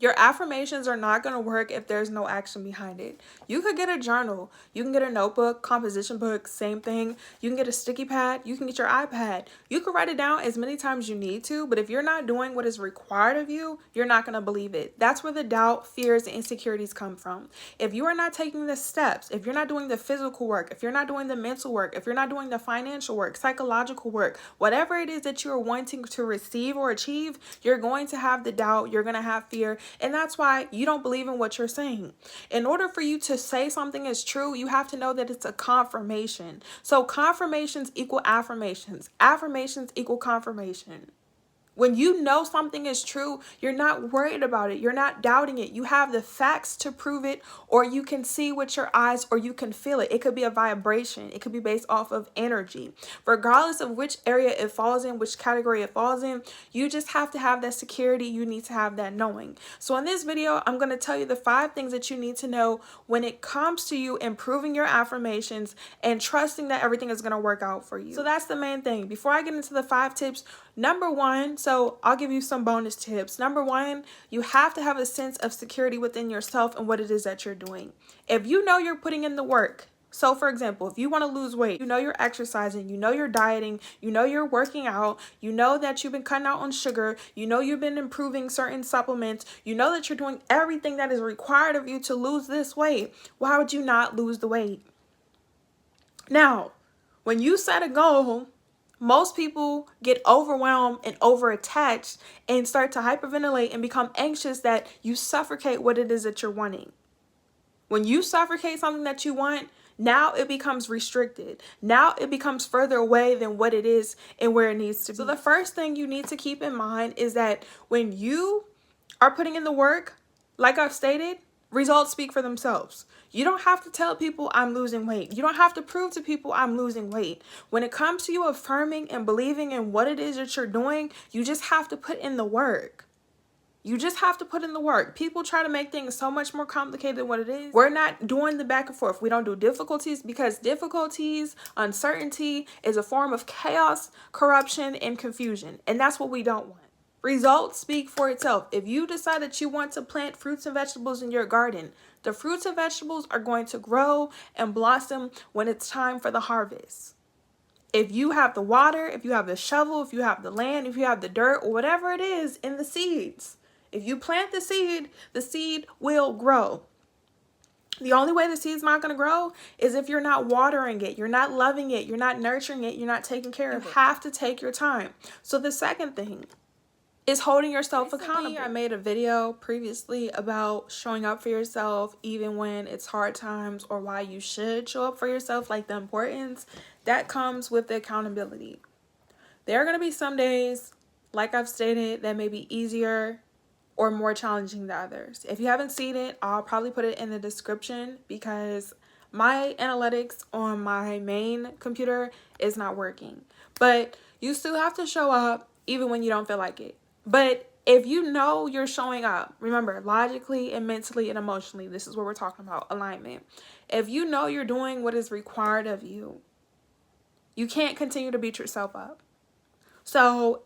Your affirmations are not going to work if there's no action behind it. You could get a journal, you can get a notebook, composition book, same thing. You can get a sticky pad, you can get your iPad. You can write it down as many times as you need to, but if you're not doing what is required of you, you're not going to believe it. That's where the doubt, fears, and insecurities come from. If you are not taking the steps, if you're not doing the physical work, if you're not doing the mental work, if you're not doing the financial work, psychological work, whatever it is that you're wanting to receive or achieve, you're going to have the doubt, you're going to have fear. And that's why you don't believe in what you're saying. In order for you to say something is true, you have to know that it's a confirmation. So confirmations equal affirmations. Affirmations equal confirmation. When you know something is true, you're not worried about it. You're not doubting it. You have the facts to prove it, or you can see with your eyes, or you can feel it. It could be a vibration. It could be based off of energy. Regardless of which area it falls in, which category it falls in, you just have to have that security. You need to have that knowing. So in this video, I'm going to tell you the 5 things that you need to know when it comes to you improving your affirmations and trusting that everything is going to work out for you. So that's the main thing. Before I get into the 5 tips, number 1, so I'll give you some bonus tips. Number 1, you have to have a sense of security within yourself and what it is that you're doing. If you know you're putting in the work, so for example, if you want to lose weight, you know you're exercising, you know you're dieting, you know you're working out, you know that you've been cutting out on sugar, you know you've been improving certain supplements, you know that you're doing everything that is required of you to lose this weight, why would you not lose the weight? Now, when you set a goal, most people get overwhelmed and over-attached and start to hyperventilate and become anxious that you suffocate what it is that you're wanting. When you suffocate something that you want, now it becomes restricted. Now it becomes further away than what it is and where it needs to be. So the first thing you need to keep in mind is that when you are putting in the work, like I've stated, results speak for themselves. You don't have to tell people I'm losing weight. You don't have to prove to people I'm losing weight. When it comes to you affirming and believing in what it is that you're doing, you just have to put in the work. You just have to put in the work. People try to make things so much more complicated than what it is. We're not doing the back and forth. We don't do difficulties because difficulties, uncertainty is a form of chaos, corruption, and confusion. And that's what we don't want. Results speak for itself. If you decide that you want to plant fruits and vegetables in your garden, the fruits and vegetables are going to grow and blossom when it's time for the harvest. If you have the water, if you have the shovel, if you have the land, if you have the dirt, or whatever it is in the seeds, if you plant the seed will grow. The only way the seed's not going to grow is if you're not watering it, you're not loving it, you're not nurturing it, you're not taking care of it. You have to take your time. So the second thing is holding yourself accountable. I made a video previously about showing up for yourself even when it's hard times, or why you should show up for yourself, like the importance that comes with the accountability. There are going to be some days, like I've stated, that may be easier or more challenging than others. If you haven't seen it, I'll probably put it in the description because my analytics on my main computer is not working. But you still have to show up even when you don't feel like it. But if you know you're showing up, remember, logically and mentally and emotionally, this is what we're talking about, alignment. If you know you're doing what is required of you, you can't continue to beat yourself up. So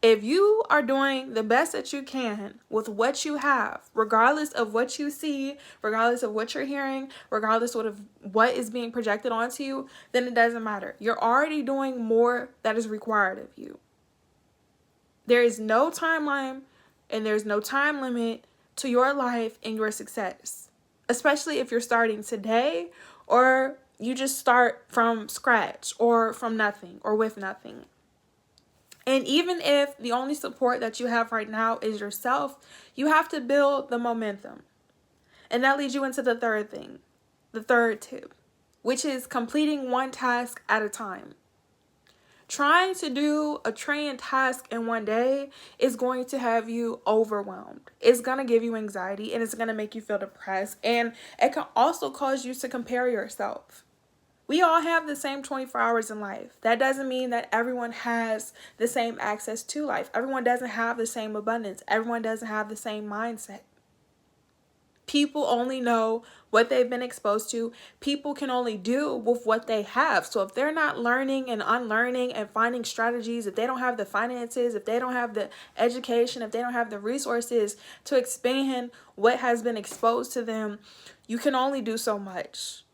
if you are doing the best that you can with what you have, regardless of what you see, regardless of what you're hearing, regardless of what is being projected onto you, then it doesn't matter. You're already doing more that is required of you. There is no timeline and there's no time limit to your life and your success, especially if you're starting today or you just start from scratch or from nothing or with nothing. And even if the only support that you have right now is yourself, you have to build the momentum. And that leads you into the third thing, the third tip, which is completing one task at a time. Trying to do a trillion task in one day is going to have you overwhelmed. It's going to give you anxiety and it's going to make you feel depressed. And it can also cause you to compare yourself. We all have the same 24 hours in life. That doesn't mean that everyone has the same access to life. Everyone doesn't have the same abundance. Everyone doesn't have the same mindset. People only know what they've been exposed to. People can only do with what they have. So if they're not learning and unlearning and finding strategies, if they don't have the finances, if they don't have the education, if they don't have the resources to expand what has been exposed to them, you can only do so much.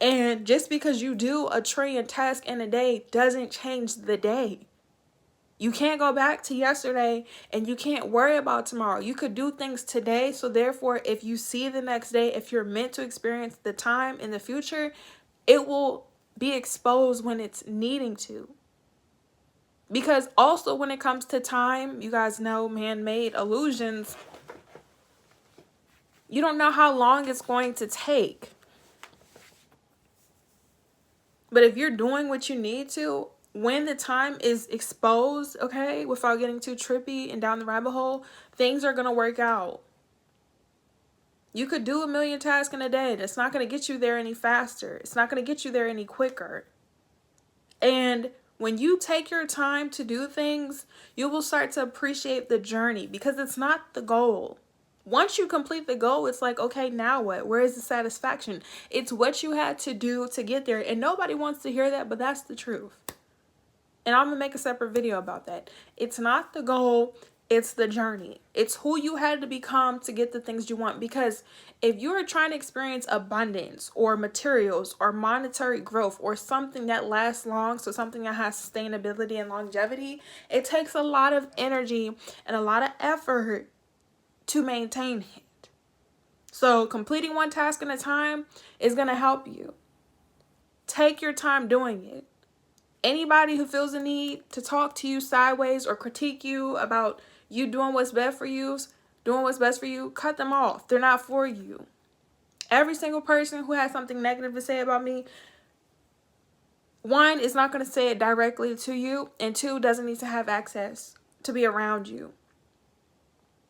And just because you do a trillion tasks in a day doesn't change the day. You can't go back to yesterday and you can't worry about tomorrow. You could do things today. So therefore, if you see the next day, if you're meant to experience the time in the future, it will be exposed when it's needing to. Because also when it comes to time, you guys know man-made illusions, you don't know how long it's going to take. But if you're doing what you need to, when the time is exposed, okay, without getting too trippy and down the rabbit hole, things are going to work out. You could do 1,000,000 tasks in a day. That's not going to get you there any faster. It's not going to get you there any quicker. And when you take your time to do things, you will start to appreciate the journey because it's not the goal. Once you complete the goal, it's like, okay, now what? Where is the satisfaction? It's what you had to do to get there. And nobody wants to hear that, but that's the truth. And I'm going to make a separate video about that. It's not the goal. It's the journey. It's who you had to become to get the things you want. Because if you're trying to experience abundance or materials or monetary growth or something that lasts long, so something that has sustainability and longevity, it takes a lot of energy and a lot of effort to maintain it. So completing one task at a time is going to help you. Take your time doing it. Anybody who feels the need to talk to you sideways or critique you about you doing what's best for you, cut them off. They're not for you. Every single person who has something negative to say about me, one, is not going to say it directly to you, and two, doesn't need to have access to be around you.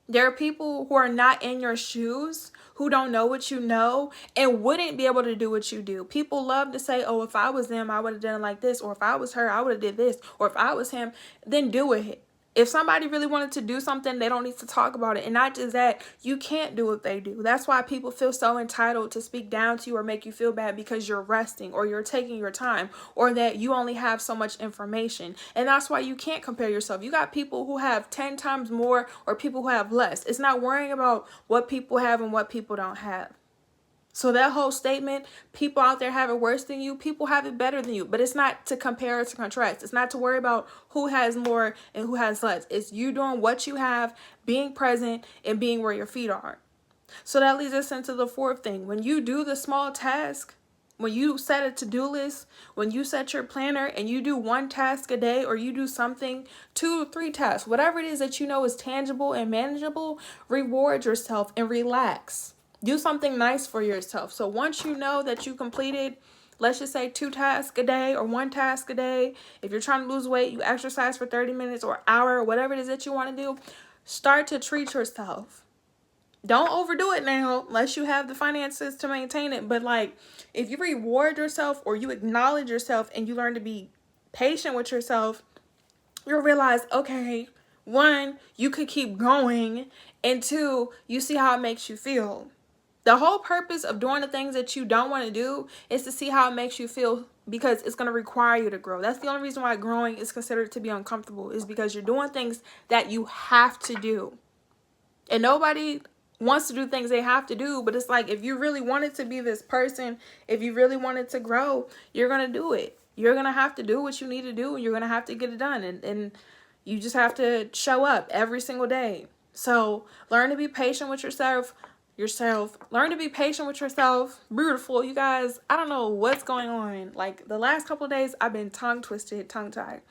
There are people who are not in your shoes, who don't know what you know, and wouldn't be able to do what you do. People love to say, oh, if I was them, I would have done it like this. Or if I was her, I would have did this. Or if I was him, then do it. If somebody really wanted to do something, they don't need to talk about it. And not just that, you can't do what they do. That's why people feel so entitled to speak down to you or make you feel bad because you're resting or you're taking your time or that you only have so much information. And that's why you can't compare yourself. You got people who have 10 times more or people who have less. It's not worrying about what people have and what people don't have. So that whole statement, people out there have it worse than you, people have it better than you. But it's not to compare or to contrast. It's not to worry about who has more and who has less. It's you doing what you have, being present, and being where your feet are. So that leads us into the fourth thing. When you do the small task, when you set a to-do list, when you set your planner and you do one task a day or you do something, 2 or 3 tasks, whatever it is that you know is tangible and manageable, reward yourself and relax. Do something nice for yourself. So once you know that you completed, let's just say 2 tasks a day or 1 task a day. If you're trying to lose weight, you exercise for 30 minutes or an hour or whatever it is that you want to do. Start to treat yourself. Don't overdo it now unless you have the finances to maintain it. But like if you reward yourself or you acknowledge yourself and you learn to be patient with yourself, you'll realize, okay, 1, you could keep going. And 2, you see how it makes you feel. The whole purpose of doing the things that you don't want to do is to see how it makes you feel because it's going to require you to grow. That's the only reason why growing is considered to be uncomfortable is because you're doing things that you have to do. And nobody wants to do things they have to do, but it's like if you really wanted to be this person, if you really wanted to grow, you're going to do it. You're going to have to do what you need to do and you're going to have to get it done. And you just have to show up every single day. So learn to be patient with yourself. Learn to be patient with yourself. Beautiful, you guys. I don't know what's going on. Like the last couple of days, I've been tongue tied.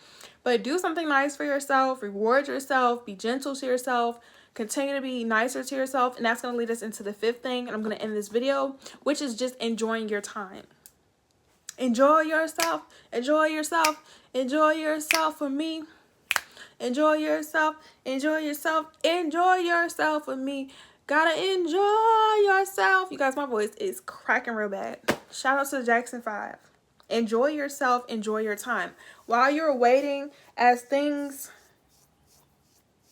But do something nice for yourself. Reward yourself. Be gentle to yourself. Continue to be nicer to yourself. And that's going to lead us into the 5th thing. And I'm going to end this video, which is just enjoying your time. Enjoy yourself. Enjoy yourself. Enjoy yourself with me. Enjoy yourself. Enjoy yourself. Enjoy yourself with me. Gotta enjoy yourself. You guys, my voice is cracking real bad. Shout out to the Jackson 5. Enjoy yourself. Enjoy your time. While you're waiting as things...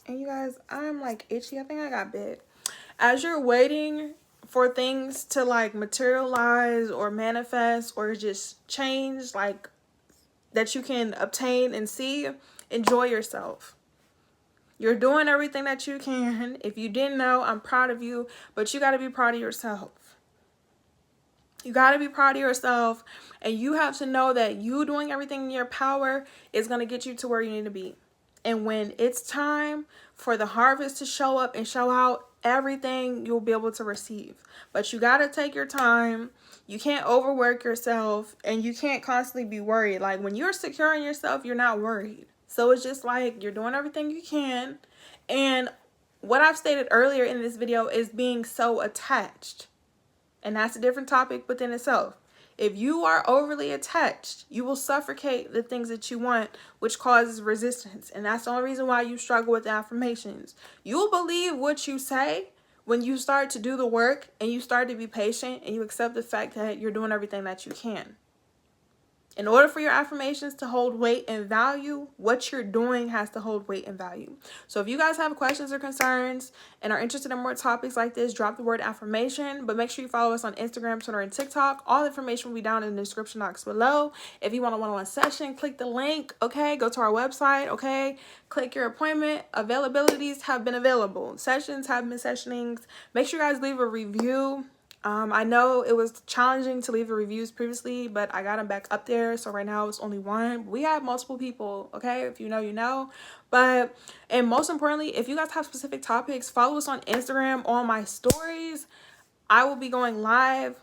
And you guys, I'm like itchy. I think I got bit. As you're waiting for things to like materialize or manifest or just change, like that you can obtain and see, enjoy yourself. You're doing everything that you can. If you didn't know, I'm proud of you, but you got to be proud of yourself. You got to be proud of yourself, and you have to know that you doing everything in your power is going to get you to where you need to be. And when it's time for the harvest to show up and show out, everything you'll be able to receive. But you got to take your time. You can't overwork yourself, and you can't constantly be worried. Like when you're secure in yourself, you're not worried. So it's just like you're doing everything you can. And what I've stated earlier in this video is being so attached. And that's a different topic within itself. If you are overly attached, you will suffocate the things that you want, which causes resistance. And that's the only reason why you struggle with affirmations. You'll believe what you say when you start to do the work and you start to be patient and you accept the fact that you're doing everything that you can. In order for your affirmations to hold weight and value, what you're doing has to hold weight and value. So if you guys have questions or concerns and are interested in more topics like this, drop the word affirmation. But make sure you follow us on Instagram, Twitter, and TikTok. All the information will be down in the description box below. If you want a one-on-one session, click the link, okay? Go to our website, okay? Click your appointment. Availabilities have been available. Sessions have been sessionings. Make sure you guys leave a review. I know it was challenging to leave the reviews previously, but I got them back up there. So right now it's only one. We have multiple people, okay? If you know, you know. But, and most importantly, if you guys have specific topics, follow us on Instagram on my stories. I will be going live,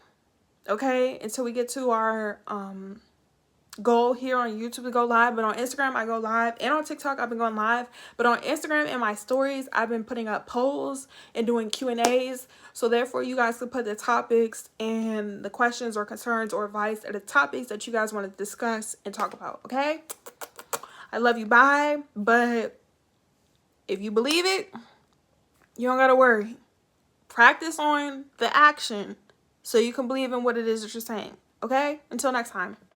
okay, until we get to our goal here on YouTube to go live. But on Instagram I go live, and on TikTok I've been going live. But on Instagram and my stories I've been putting up polls and doing Q&As, so therefore you guys can put the topics and the questions or concerns or advice or the topics that you guys want to discuss and talk about, okay? I love you, bye. But if you believe it, you don't gotta worry. Practice on the action so you can believe in what it is that you're saying, okay? Until next time.